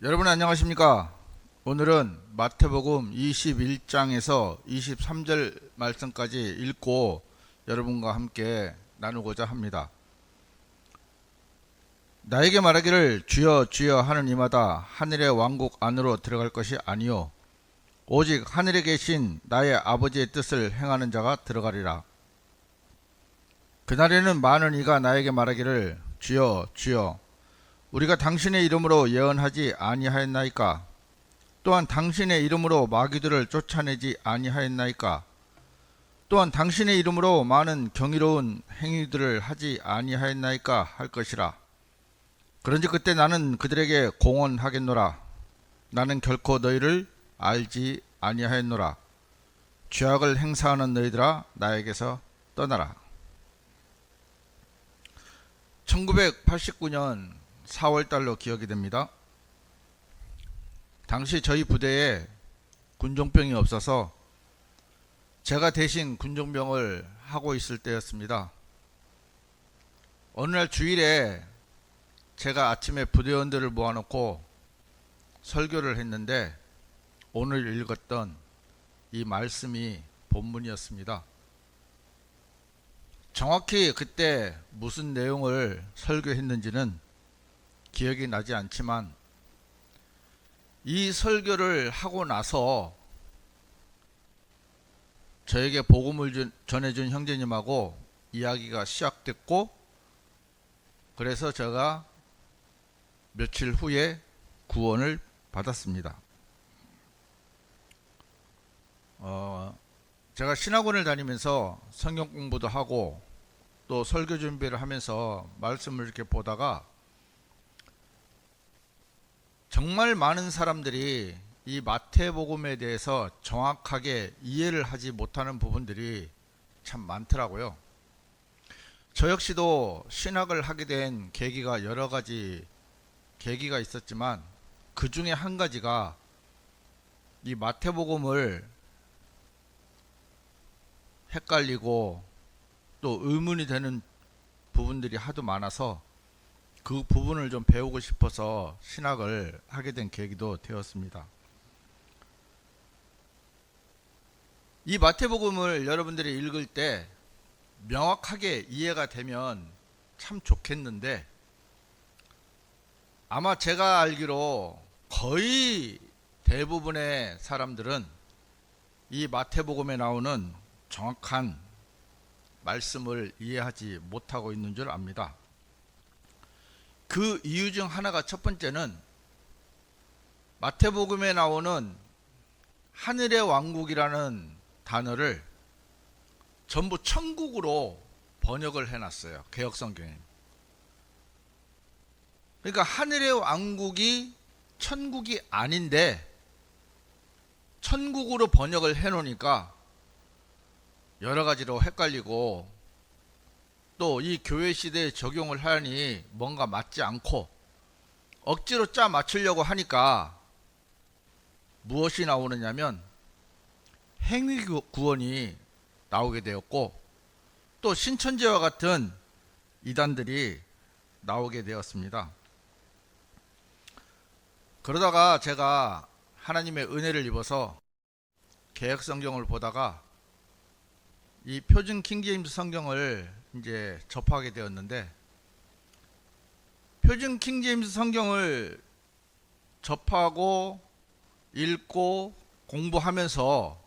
여러분 안녕하십니까? 오늘은 마태복음 21장에서 23절 말씀까지 읽고 여러분과 함께 나누고자 합니다. 나에게 말하기를 주여 주여 하는 이마다 하늘의 왕국 안으로 들어갈 것이 아니요 오직 하늘에 계신 나의 아버지의 뜻을 행하는 자가 들어가리라. 그날에는 많은 이가 나에게 말하기를 주여 주여 우리가 당신의 이름으로 예언하지 아니하였나이까? 또한 당신의 이름으로 마귀들을 쫓아내지 아니하였나이까? 또한 당신의 이름으로 많은 경이로운 행위들을 하지 아니하였나이까? 할 것이라. 그런지 그때 나는 그들에게 공언하겠노라. 나는 결코 너희를 알지 아니하였노라. 죄악을 행사하는 너희들아 나에게서 떠나라. 1989년 4월달로 기억이 됩니다. 당시 저희 부대에 군종병이 없어서 제가 대신 군종병을 하고 있을 때였습니다. 어느 날 주일에 제가 아침에 부대원들을 모아놓고 설교를 했는데 오늘 읽었던 이 말씀이 본문이었습니다. 정확히 그때 무슨 내용을 설교했는지는 기억이 나지 않지만 이 설교를 하고 나서 저에게 복음을 전해준 형제님하고 이야기가 시작됐고 그래서 제가 며칠 후에 구원을 받았습니다. 제가 신학원을 다니면서 성경 공부도 하고 또 설교 준비를 하면서 말씀을 이렇게 보다가 정말 많은 사람들이 이 마태복음에 대해서 정확하게 이해를 하지 못하는 부분들이 참 많더라고요. 저 역시도 신학을 하게 된 계기가 여러 가지 계기가 있었지만 그 중에 한 가지가 이 마태복음을 헷갈리고 또 의문이 되는 부분들이 하도 많아서 그 부분을 좀 배우고 싶어서 신학을 하게 된 계기도 되었습니다. 이 마태복음을 여러분들이 읽을 때 명확하게 이해가 되면 참 좋겠는데 아마 제가 알기로 거의 대부분의 사람들은 이 마태복음에 나오는 정확한 말씀을 이해하지 못하고 있는 줄 압니다. 그 이유 중 하나가 첫 번째는 마태복음에 나오는 하늘의 왕국이라는 단어를 전부 천국으로 번역을 해놨어요. 개역성경에. 그러니까 하늘의 왕국이 천국이 아닌데 천국으로 번역을 해놓으니까 여러 가지로 헷갈리고 또 이 교회 시대에 적용을 하니 뭔가 맞지 않고 억지로 짜 맞추려고 하니까 무엇이 나오느냐면 행위 구원이 나오게 되었고 또 신천지와 같은 이단들이 나오게 되었습니다. 그러다가 제가 하나님의 은혜를 입어서 개역성경을 보다가 이 표준 킹제임스 성경을 이제 접하게 되었는데 표준 킹제임스 성경을 접하고 읽고 공부하면서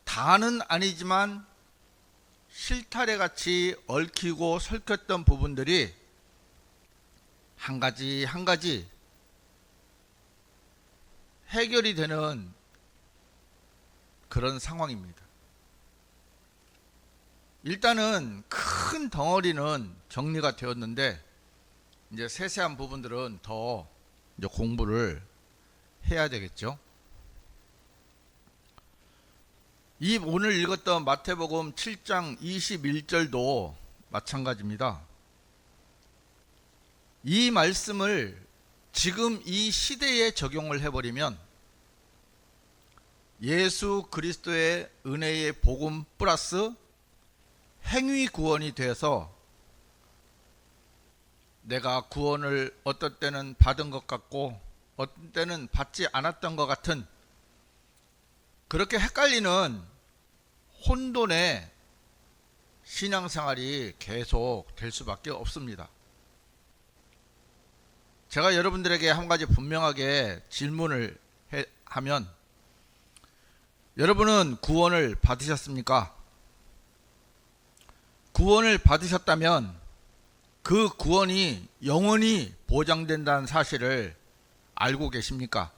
다는 아니지만 실타래같이 얽히고 설켰던 부분들이 한 가지 한 가지 해결이 되는 그런 상황입니다. 일단은 큰 덩어리는 정리가 되었는데 이제 세세한 부분들은 더 이제 공부를 해야 되겠죠. 이 오늘 읽었던 마태복음 7장 21절도 마찬가지입니다. 이 말씀을 지금 이 시대에 적용을 해버리면 예수 그리스도의 은혜의 복음 플러스 행위 구원이 되어서 내가 구원을 어떤 때는 받은 것 같고 어떤 때는 받지 않았던 것 같은 그렇게 헷갈리는 혼돈의 신앙생활이 계속 될 수밖에 없습니다. 제가 여러분들에게 한 가지 분명하게 질문을 하면 여러분은 구원을 받으셨습니까? 구원을 받으셨다면 그 구원이 영원히 보장된다는 사실을 알고 계십니까?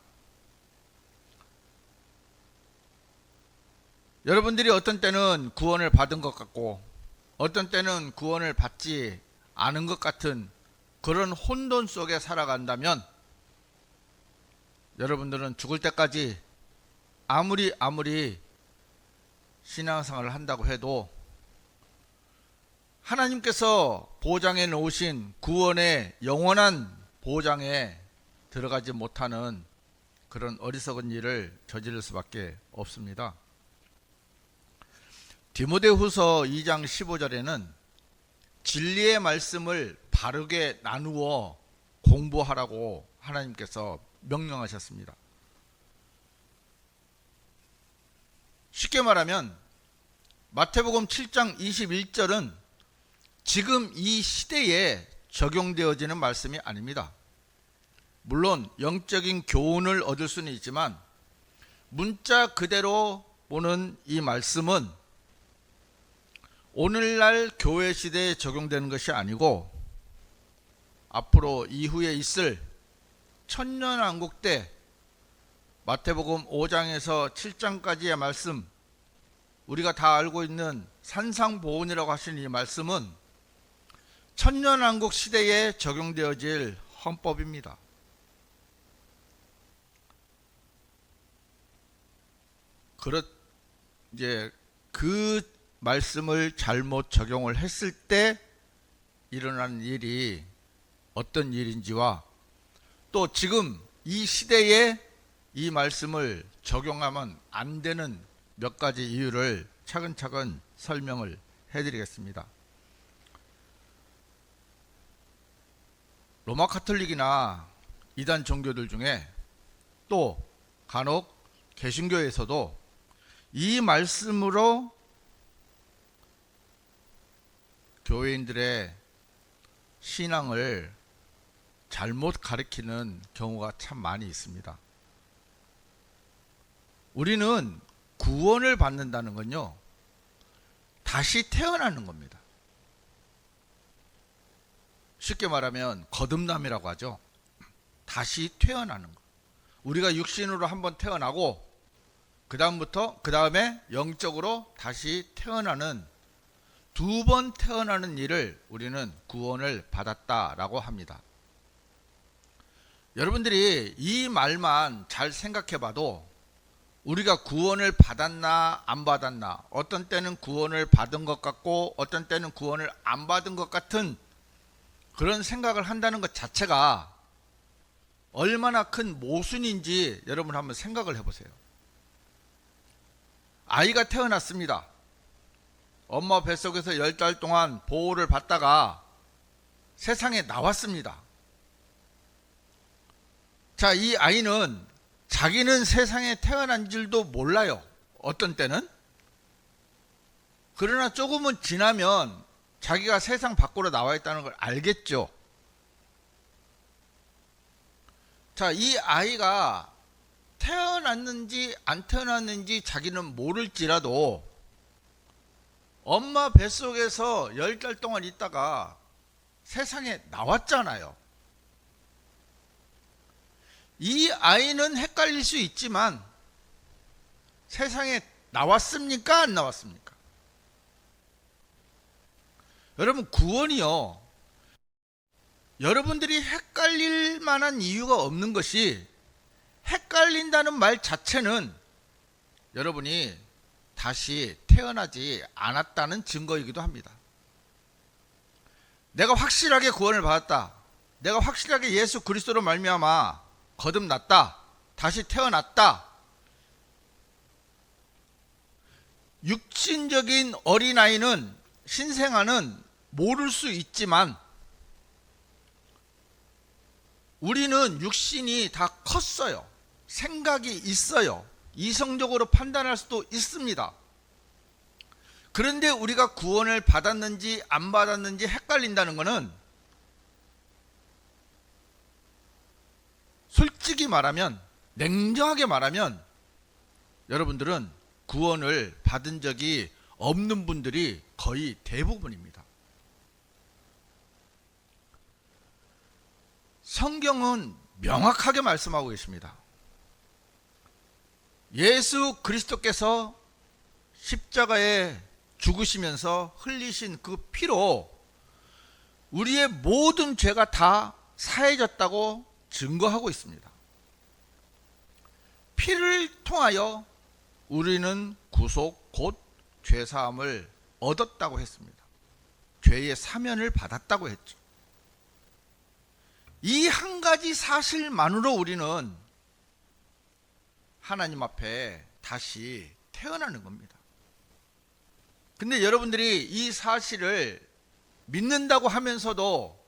여러분들이 어떤 때는 구원을 받은 것 같고 어떤 때는 구원을 받지 않은 것 같은 그런 혼돈 속에 살아간다면 여러분들은 죽을 때까지 아무리 신앙생활을 한다고 해도 하나님께서 보장해 놓으신 구원의 영원한 보장에 들어가지 못하는 그런 어리석은 일을 저지를 수밖에 없습니다. 디모데후서 2장 15절에는 진리의 말씀을 바르게 나누어 공부하라고 하나님께서 명령하셨습니다. 쉽게 말하면 마태복음 7장 21절은 지금 이 시대에 적용되어지는 말씀이 아닙니다. 물론 영적인 교훈을 얻을 수는 있지만 문자 그대로 보는 이 말씀은 오늘날 교회 시대에 적용되는 것이 아니고 앞으로 이후에 있을 천년왕국 때 마태복음 5장에서 7장까지의 말씀, 우리가 다 알고 있는 산상보훈이라고 하시는 이 말씀은 천년왕국 시대에 적용되어질 헌법입니다. 이제 그 말씀을 잘못 적용을 했을 때 일어나는 일이 어떤 일인지와 또 지금 이 시대에 이 말씀을 적용하면 안 되는 몇 가지 이유를 차근차근 설명을 해드리겠습니다. 로마 카톨릭이나 이단 종교들 중에 또 간혹 개신교에서도 이 말씀으로 교회인들의 신앙을 잘못 가르치는 경우가 참 많이 있습니다. 우리는 구원을 받는다는 건요, 다시 태어나는 겁니다. 쉽게 말하면 거듭남이라고 하죠. 다시 태어나는 거. 우리가 육신으로 한번 태어나고 그 다음에 영적으로 다시 태어나는 두 번 태어나는 일을 우리는 구원을 받았다라고 합니다. 여러분들이 이 말만 잘 생각해 봐도 우리가 구원을 받았나 안 받았나, 어떤 때는 구원을 받은 것 같고 어떤 때는 구원을 안 받은 것 같은 그런 생각을 한다는 것 자체가 얼마나 큰 모순인지 여러분 한번 생각을 해보세요. 아이가 태어났습니다. 엄마 뱃속에서 10달 동안 보호를 받다가 세상에 나왔습니다. 자, 이 아이는 자기는 세상에 태어난 줄도 몰라요. 어떤 때는. 그러나 조금은 지나면 자기가 세상 밖으로 나와 있다는 걸 알겠죠. 자, 이 아이가 태어났는지 안 태어났는지 자기는 모를지라도 엄마 뱃속에서 10달 동안 있다가 세상에 나왔잖아요. 이 아이는 헷갈릴 수 있지만 세상에 나왔습니까? 안 나왔습니까? 여러분, 구원이요, 여러분들이 헷갈릴 만한 이유가 없는 것이, 헷갈린다는 말 자체는 여러분이 다시 태어나지 않았다는 증거이기도 합니다. 내가 확실하게 구원을 받았다, 내가 확실하게 예수 그리스도로 말미암아 거듭났다, 다시 태어났다. 육신적인 어린아이는, 신생아는 모를 수 있지만 우리는 육신이 다 컸어요. 생각이 있어요. 이성적으로 판단할 수도 있습니다. 그런데 우리가 구원을 받았는지 안 받았는지 헷갈린다는 것은 솔직히 말하면, 냉정하게 말하면 여러분들은 구원을 받은 적이 없는 분들이 거의 대부분입니다. 성경은 명확하게 말씀하고 계십니다. 예수 그리스도께서 십자가에 죽으시면서 흘리신 그 피로 우리의 모든 죄가 다 사해졌다고 증거하고 있습니다. 피를 통하여 우리는 구속 곧 죄사함을 얻었다고 했습니다. 죄의 사면을 받았다고 했죠. 이 한 가지 사실만으로 우리는 하나님 앞에 다시 태어나는 겁니다. 근데 여러분들이 이 사실을 믿는다고 하면서도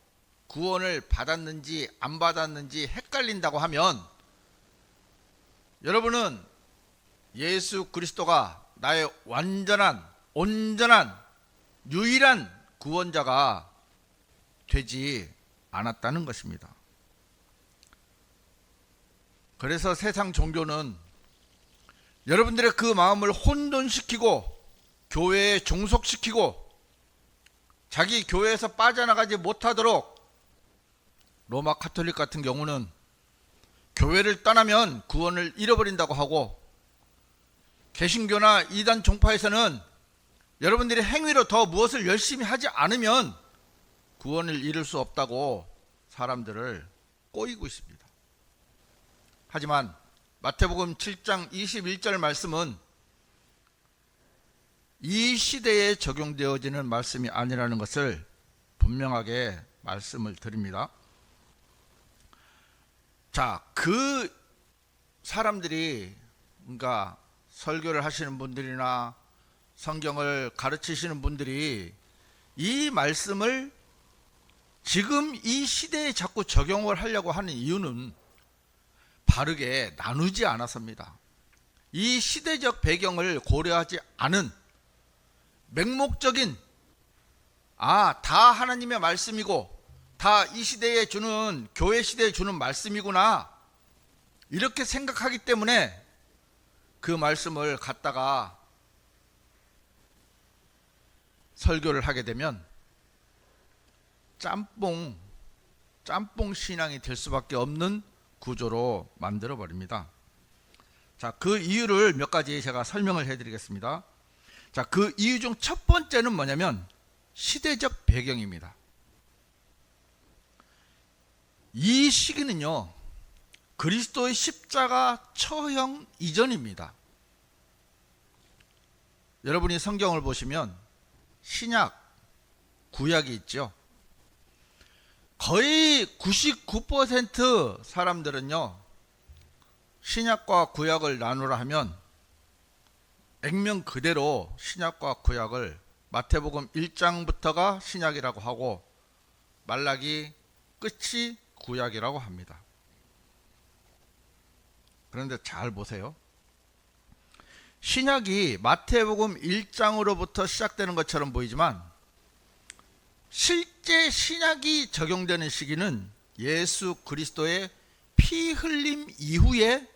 구원을 받았는지 안 받았는지 헷갈린다고 하면 여러분은 예수 그리스도가 나의 완전한, 온전한, 유일한 구원자가 되지 않았다는 것입니다. 그래서 세상 종교는 여러분들의 그 마음을 혼돈시키고 교회에 종속시키고 자기 교회에서 빠져나가지 못하도록, 로마 카톨릭 같은 경우는 교회를 떠나면 구원을 잃어버린다고 하고, 개신교나 이단 종파에서는 여러분들이 행위로 더 무엇을 열심히 하지 않으면 구원을 이룰 수 없다고 사람들을 꼬이고 있습니다. 하지만 마태복음 7장 21절 말씀은 이 시대에 적용되어지는 말씀이 아니라는 것을 분명하게 말씀을 드립니다. 자, 그 사람들이, 그러니까 설교를 하시는 분들이나 성경을 가르치시는 분들이 이 말씀을 지금 이 시대에 자꾸 적용을 하려고 하는 이유는 바르게 나누지 않아서입니다. 이 시대적 배경을 고려하지 않은 맹목적인, 다 하나님의 말씀이고 다 이 시대에 주는, 교회 시대에 주는 말씀이구나, 이렇게 생각하기 때문에 그 말씀을 갖다가 설교를 하게 되면 짬뽕 신앙이 될 수밖에 없는 구조로 만들어 버립니다. 자, 그 이유를 몇 가지 제가 설명을 해 드리겠습니다. 자, 그 이유 중 첫 번째는 뭐냐면 시대적 배경입니다. 이 시기는요, 그리스도의 십자가 처형 이전입니다. 여러분이 성경을 보시면 신약, 구약이 있죠. 거의 99% 사람들은요, 신약과 구약을 나누라 하면 액면 그대로 신약과 구약을 마태복음 1장부터가 신약이라고 하고 말라기 끝이 구약이라고 합니다. 그런데 잘 보세요. 신약이 마태복음 1장으로부터 시작되는 것처럼 보이지만 실제 신약이 적용되는 시기는 예수 그리스도의 피 흘림 이후에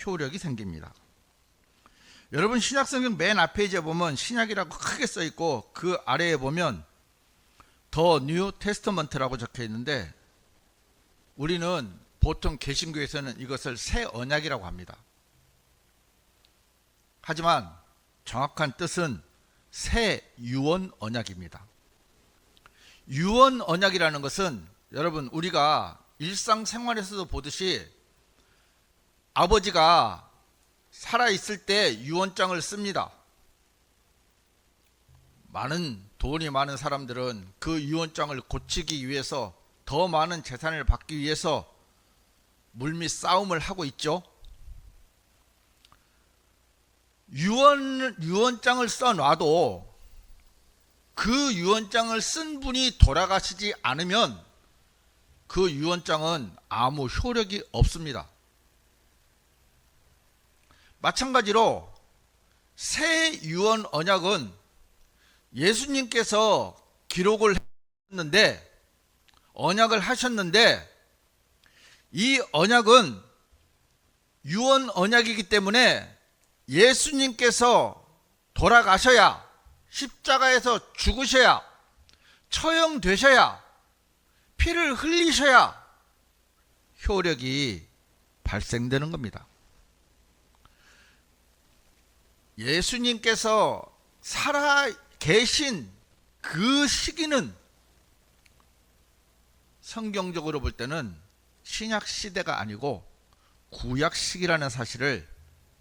효력이 생깁니다. 여러분, 신약성경 맨 앞 페이지에 보면 신약이라고 크게 써 있고 그 아래에 보면 더 뉴 테스터먼트라고 적혀 있는데 우리는 보통 개신교에서는 이것을 새 언약이라고 합니다. 하지만 정확한 뜻은 새 유언 언약입니다. 유언 언약이라는 것은 여러분, 우리가 일상생활에서도 보듯이 아버지가 살아있을 때 유언장을 씁니다. 돈이 많은 사람들은 그 유언장을 고치기 위해서, 더 많은 재산을 받기 위해서 물밑 싸움을 하고 있죠. 유언장을 써놔도 그 유언장을 쓴 분이 돌아가시지 않으면 그 유언장은 아무 효력이 없습니다. 마찬가지로 새 유언 언약은 예수님께서 기록을 했는데, 언약을 하셨는데, 이 언약은 유언 언약이기 때문에 예수님께서 돌아가셔야, 십자가에서 죽으셔야, 처형되셔야, 피를 흘리셔야 효력이 발생되는 겁니다. 예수님께서 살아 계신 그 시기는 성경적으로 볼 때는 신약 시대가 아니고 구약 시기라는 사실을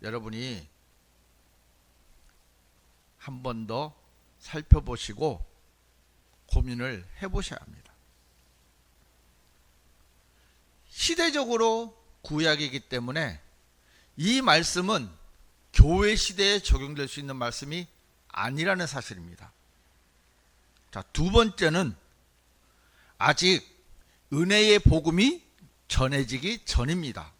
여러분이 한 번 더 살펴보시고 고민을 해보셔야 합니다. 시대적으로 구약이기 때문에 이 말씀은 교회 시대에 적용될 수 있는 말씀이 아니라는 사실입니다. 자, 두 번째는 아직 은혜의 복음이 전해지기 전입니다.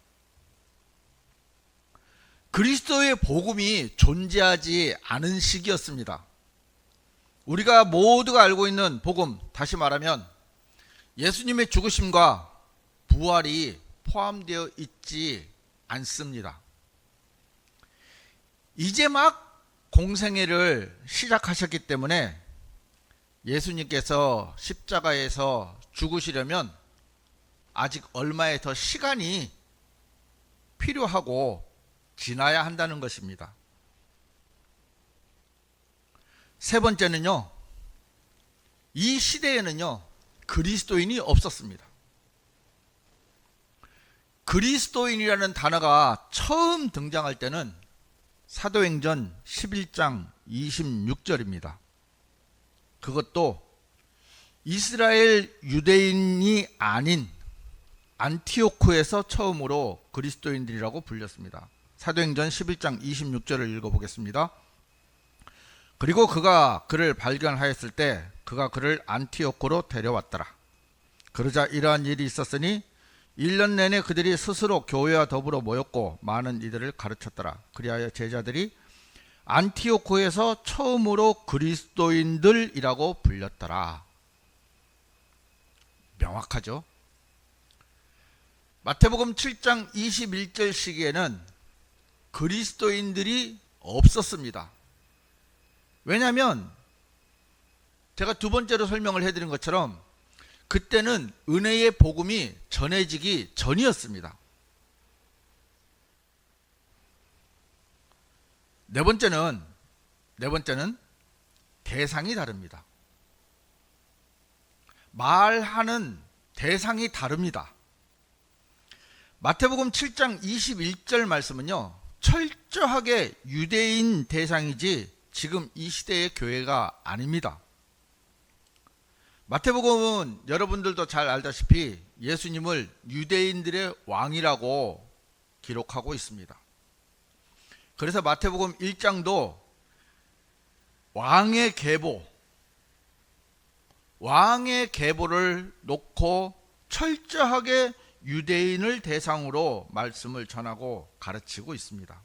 그리스도의 복음이 존재하지 않은 시기였습니다. 우리가 모두가 알고 있는 복음, 다시 말하면 예수님의 죽으심과 부활이 포함되어 있지 않습니다. 이제 막 공생애를 시작하셨기 때문에 예수님께서 십자가에서 죽으시려면 아직 얼마의 더 시간이 필요하고 지나야 한다는 것입니다. 세 번째는요, 이 시대에는요, 그리스도인이 없었습니다. 그리스도인이라는 단어가 처음 등장할 때는 사도행전 11장 26절입니다. 그것도 이스라엘 유대인이 아닌 안티오코에서 처음으로 그리스도인들이라고 불렸습니다. 사도행전 11장 26절을 읽어보겠습니다. 그리고 그가 그를 발견하였을 때 그가 그를 안티오코로 데려왔더라. 그러자 이러한 일이 있었으니 1년 내내 그들이 스스로 교회와 더불어 모였고 많은 이들을 가르쳤더라. 그리하여 제자들이 안티오코에서 처음으로 그리스도인들이라고 불렸더라. 명확하죠? 마태복음 7장 21절 시기에는 그리스도인들이 없었습니다. 왜냐하면 제가 두 번째로 설명을 해드린 것처럼 그때는 은혜의 복음이 전해지기 전이었습니다. 네 번째는 대상이 다릅니다. 말하는 대상이 다릅니다. 마태복음 7장 21절 말씀은요, 철저하게 유대인 대상이지 지금 이 시대의 교회가 아닙니다. 마태복음은 여러분들도 잘 알다시피 예수님을 유대인들의 왕이라고 기록하고 있습니다. 그래서 마태복음 1장도 왕의 계보를 놓고 철저하게 유대인을 대상으로 말씀을 전하고 가르치고 있습니다.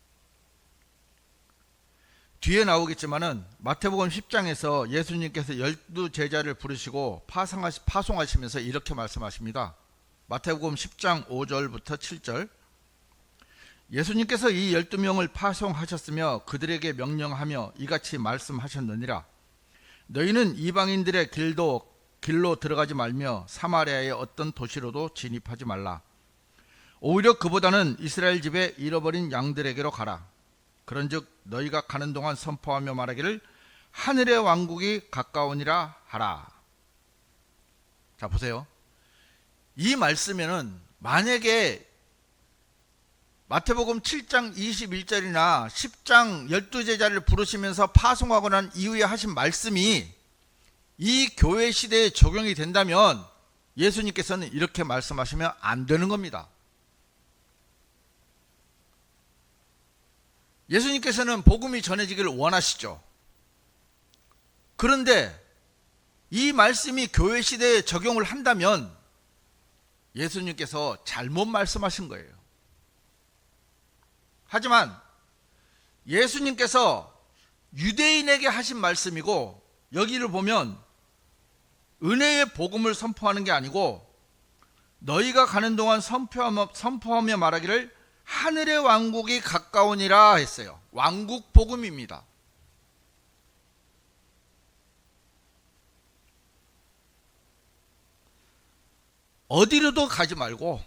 뒤에 나오겠지만은 마태복음 10장에서 예수님께서 12제자를 부르시고 파송하시면서 이렇게 말씀하십니다. 마태복음 10장 5절부터 7절. 예수님께서 이 12명을 파송하셨으며 그들에게 명령하며 이같이 말씀하셨느니라. 너희는 이방인들의 길로 들어가지 말며 사마리아의 어떤 도시로도 진입하지 말라. 오히려 그보다는 이스라엘 집에 잃어버린 양들에게로 가라. 그런즉 너희가 가는 동안 선포하며 말하기를 하늘의 왕국이 가까우니라 하라. 자, 보세요. 이 말씀에는 만약에 마태복음 7장 21절이나 10장 12제자를 부르시면서 파송하고 난 이후에 하신 말씀이 이 교회 시대에 적용이 된다면 예수님께서는 이렇게 말씀하시면 안 되는 겁니다. 예수님께서는 복음이 전해지기를 원하시죠. 그런데 이 말씀이 교회 시대에 적용을 한다면 예수님께서 잘못 말씀하신 거예요. 하지만 예수님께서 유대인에게 하신 말씀이고, 여기를 보면 은혜의 복음을 선포하는 게 아니고 너희가 가는 동안 선포하며 말하기를 하늘의 왕국이 가까우니라 했어요. 왕국 복음입니다. 어디로도 가지 말고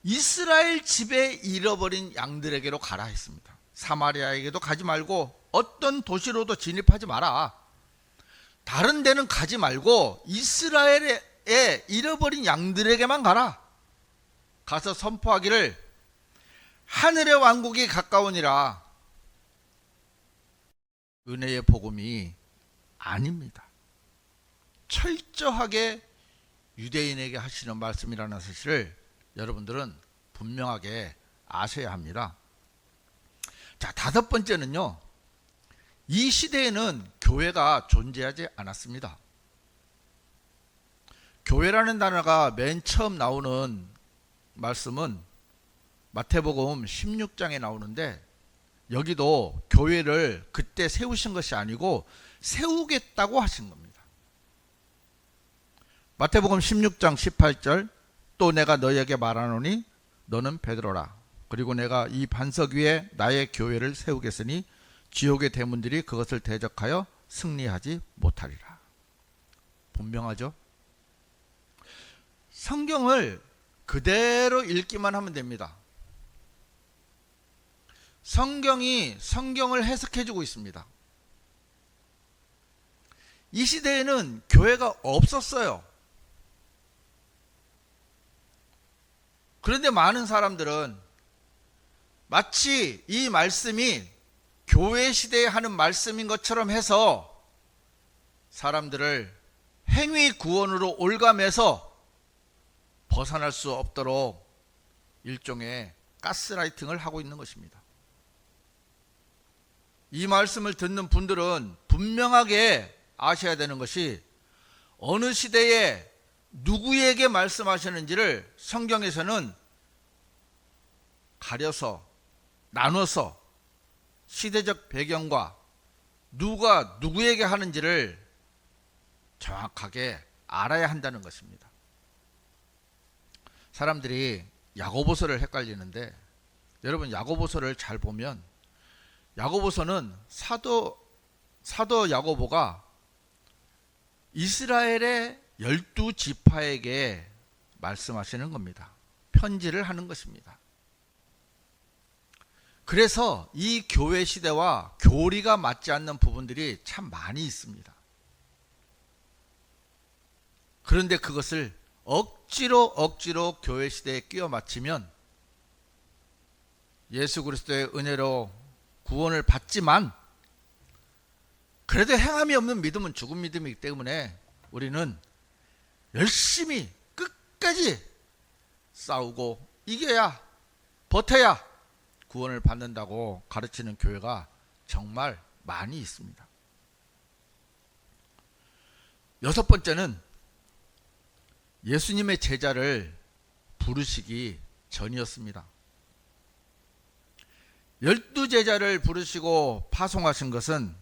이스라엘 집에 잃어버린 양들에게로 가라 했습니다. 사마리아에게도 가지 말고 어떤 도시로도 진입하지 마라. 다른 데는 가지 말고 이스라엘에 잃어버린 양들에게만 가라. 가서 선포하기를 하늘의 왕국이 가까우니라. 은혜의 복음이 아닙니다. 철저하게 유대인에게 하시는 말씀이라는 사실을 여러분들은 분명하게 아셔야 합니다. 자, 다섯 번째는요, 이 시대에는 교회가 존재하지 않았습니다. 교회라는 단어가 맨 처음 나오는 말씀은 마태복음 16장에 나오는데, 여기도 교회를 그때 세우신 것이 아니고 세우겠다고 하신 겁니다. 마태복음 16장 18절, 또 내가 너희에게 말하노니 너는 베드로라. 그리고 내가 이 반석 위에 나의 교회를 세우겠으니 지옥의 대문들이 그것을 대적하여 승리하지 못하리라. 분명하죠? 성경을 그대로 읽기만 하면 됩니다. 성경이 성경을 해석해주고 있습니다. 이 시대에는 교회가 없었어요. 그런데 많은 사람들은 마치 이 말씀이 교회 시대에 하는 말씀인 것처럼 해서 사람들을 행위 구원으로 올감해서 벗어날 수 없도록 일종의 가스라이팅을 하고 있는 것입니다. 이 말씀을 듣는 분들은 분명하게 아셔야 되는 것이 어느 시대에 누구에게 말씀하시는지를 성경에서는 가려서 나눠서 시대적 배경과 누가 누구에게 하는지를 정확하게 알아야 한다는 것입니다. 사람들이 야고보서를 헷갈리는데, 여러분 야고보서를 잘 보면 야고보서는 사도 야고보가 이스라엘의 12지파에게 말씀하시는 겁니다. 편지를 하는 것입니다. 그래서 이 교회 시대와 교리가 맞지 않는 부분들이 참 많이 있습니다. 그런데 그것을 억지로 교회 시대에 끼워 맞추면 예수 그리스도의 은혜로 구원을 받지만 그래도 행함이 없는 믿음은 죽은 믿음이기 때문에 우리는 열심히 끝까지 싸우고 이겨야, 버텨야 구원을 받는다고 가르치는 교회가 정말 많이 있습니다. 여섯 번째는 예수님의 제자를 부르시기 전이었습니다. 12제자를 부르시고 파송하신 것은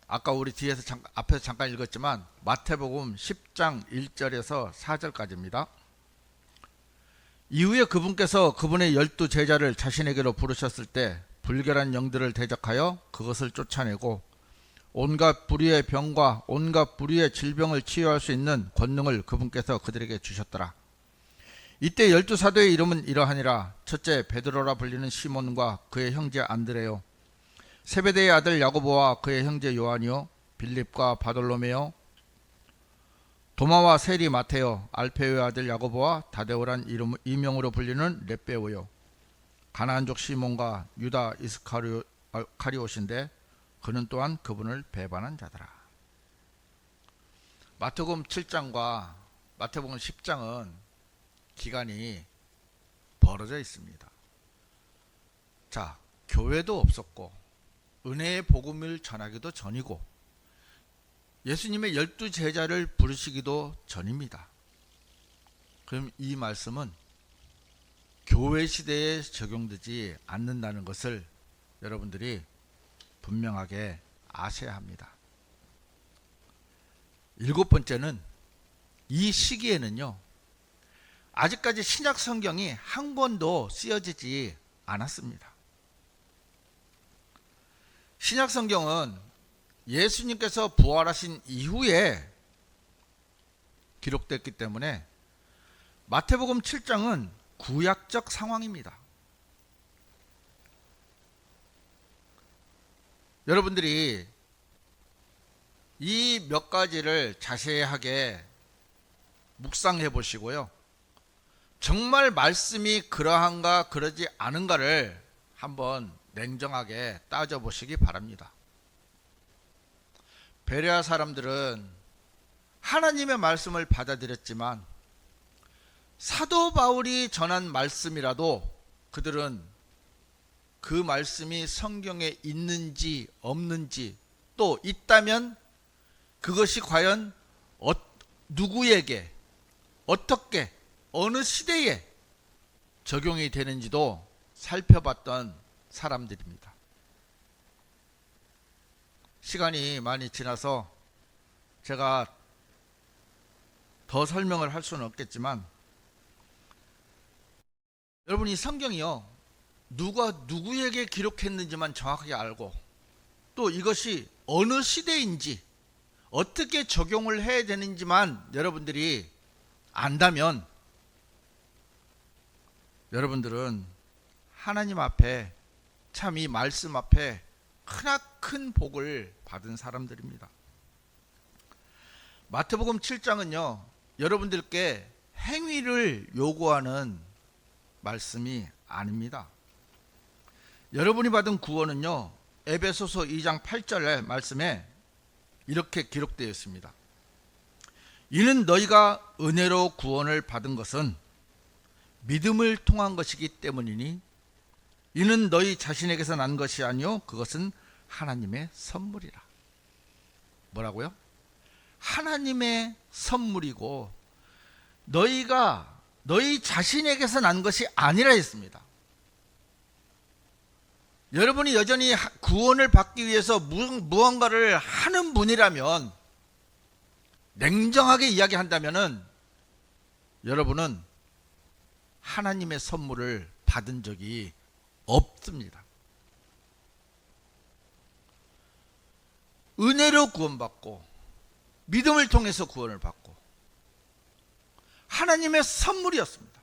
아까 우리 앞에서 잠깐 읽었지만 마태복음 10장 1절에서 4절까지입니다. 이후에 그분께서 그분의 12제자를 자신에게로 부르셨을 때 불결한 영들을 대적하여 그것을 쫓아내고 온갖 불의의 병과 온갖 불의의 질병을 치유할 수 있는 권능을 그분께서 그들에게 주셨더라. 이때 12사도의 이름은 이러하니라. 첫째 베드로라 불리는 시몬과 그의 형제 안드레요, 세베대의 아들 야고보와 그의 형제 요한이요, 빌립과 바돌로메요, 도마와 세리 마테요, 알페오의 아들 야고보와 다데오란 이명으로 불리는 렛베오요, 가나안족 시몬과 유다 이스카리옷인데 그는 또한 그분을 배반한 자더라. 마태복음 7장과 마태복음 10장은 기간이 벌어져 있습니다. 자, 교회도 없었고 은혜의 복음을 전하기도 전이고 예수님의 12제자를 부르시기도 전입니다. 그럼 이 말씀은 교회 시대에 적용되지 않는다는 것을 여러분들이 분명하게 아셔야 합니다. 일곱 번째는 이 시기에는요, 아직까지 신약 성경이 한 권도 쓰여지지 않았습니다. 신약 성경은 예수님께서 부활하신 이후에 기록됐기 때문에 마태복음 7장은 구약적 상황입니다. 여러분들이 이 몇 가지를 자세하게 묵상해 보시고요, 정말 말씀이 그러한가 그러지 않은가를 한번 냉정하게 따져보시기 바랍니다. 베레아 사람들은 하나님의 말씀을 받아들였지만 사도 바울이 전한 말씀이라도 그들은 그 말씀이 성경에 있는지 없는지, 또 있다면 그것이 과연 누구에게, 어떻게, 어느 시대에 적용이 되는지도 살펴봤던 사람들입니다. 시간이 많이 지나서 제가 더 설명을 할 수는 없겠지만, 여러분, 이 성경이요, 누가 누구에게 기록했는지만 정확하게 알고, 또 이것이 어느 시대인지 어떻게 적용을 해야 되는지만 여러분들이 안다면 여러분들은 하나님 앞에, 참 이 말씀 앞에 크나큰 복을 받은 사람들입니다. 마태복음 7장은요, 여러분들께 행위를 요구하는 말씀이 아닙니다. 여러분이 받은 구원은요, 에베소서 2장 8절의 말씀에 이렇게 기록되어 있습니다. 이는 너희가 은혜로 구원을 받은 것은 믿음을 통한 것이기 때문이니 이는 너희 자신에게서 난 것이 아니요 그것은 하나님의 선물이라. 뭐라고요? 하나님의 선물이고 너희가 너희 자신에게서 난 것이 아니라 했습니다. 여러분이 여전히 구원을 받기 위해서 무언가를 하는 분이라면, 냉정하게 이야기한다면은 여러분은 하나님의 선물을 받은 적이 없습니다. 은혜로 구원받고 믿음을 통해서 구원을 받고 하나님의 선물이었습니다.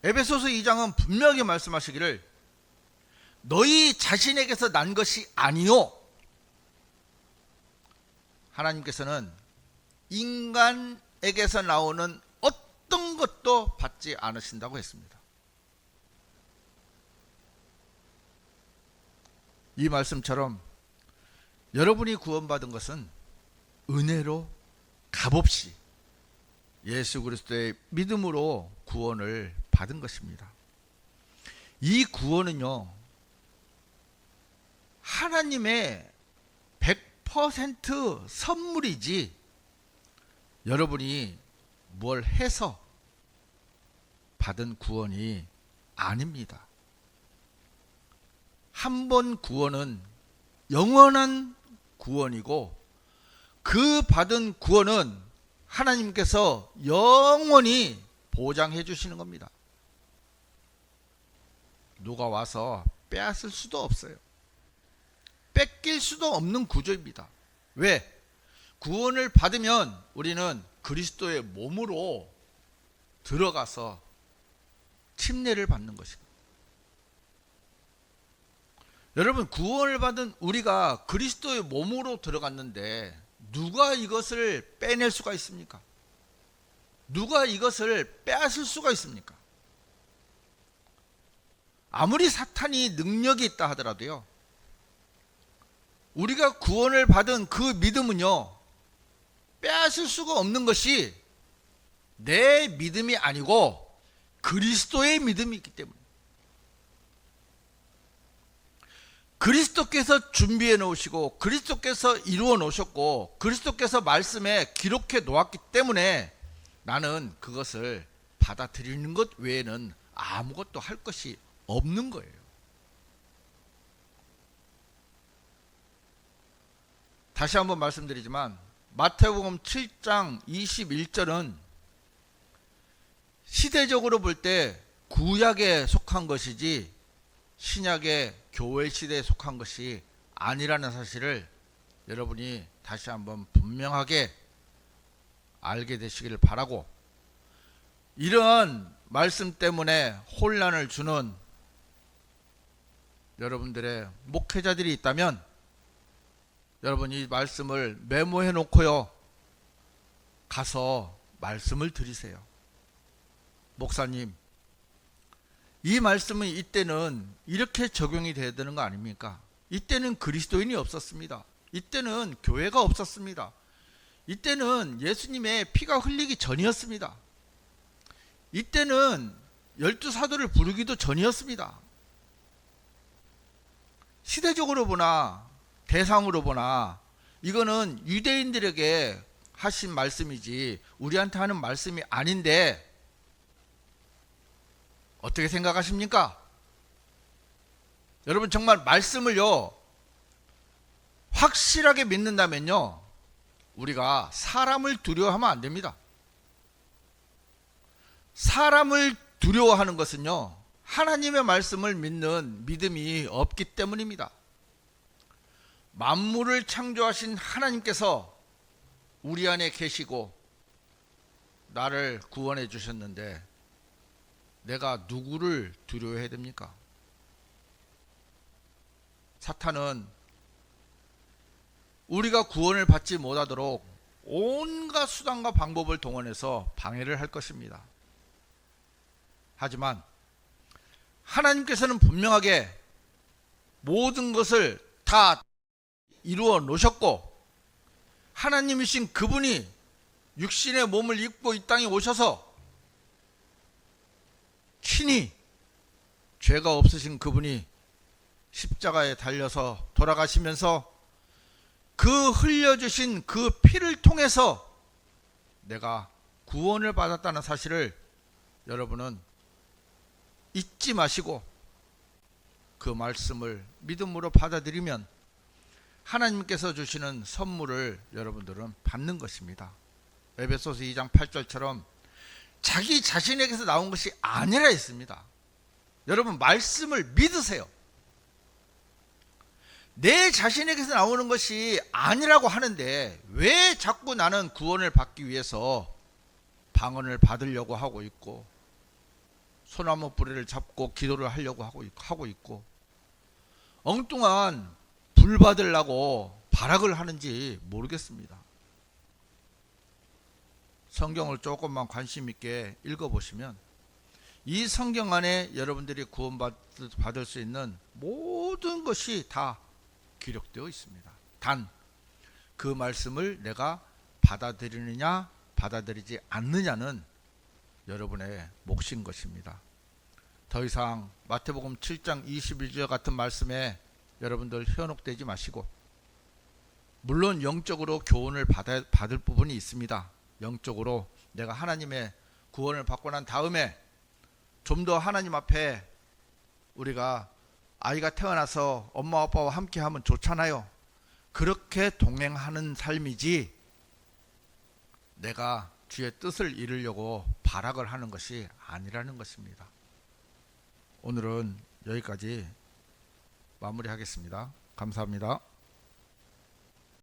에베소서 2장은 분명하게 말씀하시기를 너희 자신에게서 난 것이 아니요, 하나님께서는 인간에게서 나오는 어떤 것도 받지 않으신다고 했습니다. 이 말씀처럼 여러분이 구원받은 것은 은혜로 값없이 예수 그리스도의 믿음으로 구원을 받은 것입니다. 이 구원은요, 하나님의 100% 선물이지 여러분이 뭘 해서 받은 구원이 아닙니다. 한 번 구원은 영원한 구원이고 그 받은 구원은 하나님께서 영원히 보장해 주시는 겁니다. 누가 와서 빼앗을 수도 없어요. 뺏길 수도 없는 구조입니다. 왜? 구원을 받으면 우리는 그리스도의 몸으로 들어가서 침례를 받는 것입니다. 여러분, 구원을 받은 우리가 그리스도의 몸으로 들어갔는데 누가 이것을 빼낼 수가 있습니까? 누가 이것을 빼앗을 수가 있습니까? 아무리 사탄이 능력이 있다 하더라도요, 우리가 구원을 받은 그 믿음은요, 빼앗을 수가 없는 것이 내 믿음이 아니고 그리스도의 믿음이 있기 때문에, 그리스도께서 준비해 놓으시고 그리스도께서 이루어 놓으셨고 그리스도께서 말씀에 기록해 놓았기 때문에 나는 그것을 받아들이는 것 외에는 아무것도 할 것이 없는 거예요. 다시 한번 말씀드리지만 마태복음 7장 21절은 시대적으로 볼 때 구약에 속한 것이지 신약의 교회 시대에 속한 것이 아니라는 사실을 여러분이 다시 한번 분명하게 알게 되시기를 바라고, 이런 말씀 때문에 혼란을 주는 여러분들의 목회자들이 있다면 여러분 이 말씀을 메모해 놓고요 가서 말씀을 드리세요. 목사님, 이 말씀은 이때는 이렇게 적용이 돼야 되는 거 아닙니까? 이때는 그리스도인이 없었습니다. 이때는 교회가 없었습니다. 이때는 예수님의 피가 흘리기 전이었습니다. 이때는 12사도를 부르기도 전이었습니다. 시대적으로 보나 대상으로 보나 이거는 유대인들에게 하신 말씀이지 우리한테 하는 말씀이 아닌데 어떻게 생각하십니까? 여러분 정말 말씀을요 확실하게 믿는다면요 우리가 사람을 두려워하면 안 됩니다. 사람을 두려워하는 것은요 하나님의 말씀을 믿는 믿음이 없기 때문입니다. 만물을 창조하신 하나님께서 우리 안에 계시고 나를 구원해 주셨는데 내가 누구를 두려워해야 됩니까? 사탄은 우리가 구원을 받지 못하도록 온갖 수단과 방법을 동원해서 방해를 할 것입니다. 하지만 하나님께서는 분명하게 모든 것을 다 이루어 놓으셨고 하나님이신 그분이 육신의 몸을 입고 이 땅에 오셔서 친히 죄가 없으신 그분이 십자가에 달려서 돌아가시면서 그 흘려주신 그 피를 통해서 내가 구원을 받았다는 사실을 여러분은 잊지 마시고 그 말씀을 믿음으로 받아들이면 하나님께서 주시는 선물을 여러분들은 받는 것입니다. 에베소서 2장 8절처럼 자기 자신에게서 나온 것이 아니라 했습니다. 여러분 말씀을 믿으세요. 내 자신에게서 나오는 것이 아니라고 하는데 왜 자꾸 나는 구원을 받기 위해서 방언을 받으려고 하고 있고 소나무 뿌리를 잡고 기도를 하려고 하고 있고 엉뚱한 불 받으려고 발악을 하는지 모르겠습니다. 성경을 조금만 관심 있게 읽어보시면 이 성경 안에 여러분들이 구원받을 수 있는 모든 것이 다 기록되어 있습니다. 단 그 말씀을 내가 받아들이느냐 받아들이지 않느냐는 여러분의 몫인 것입니다. 더 이상 마태복음 7장 21절 같은 말씀에 여러분들 현혹되지 마시고, 물론 영적으로 교훈을 받을 부분이 있습니다. 영적으로 내가 하나님의 구원을 받고 난 다음에 좀 더 하나님 앞에 우리가 아이가 태어나서 엄마 아빠와 함께 하면 좋잖아요. 그렇게 동행하는 삶이지 내가 주의 뜻을 이루려고 발악을 하는 것이 아니라는 것입니다. 오늘은 여기까지 마무리하겠습니다. 감사합니다.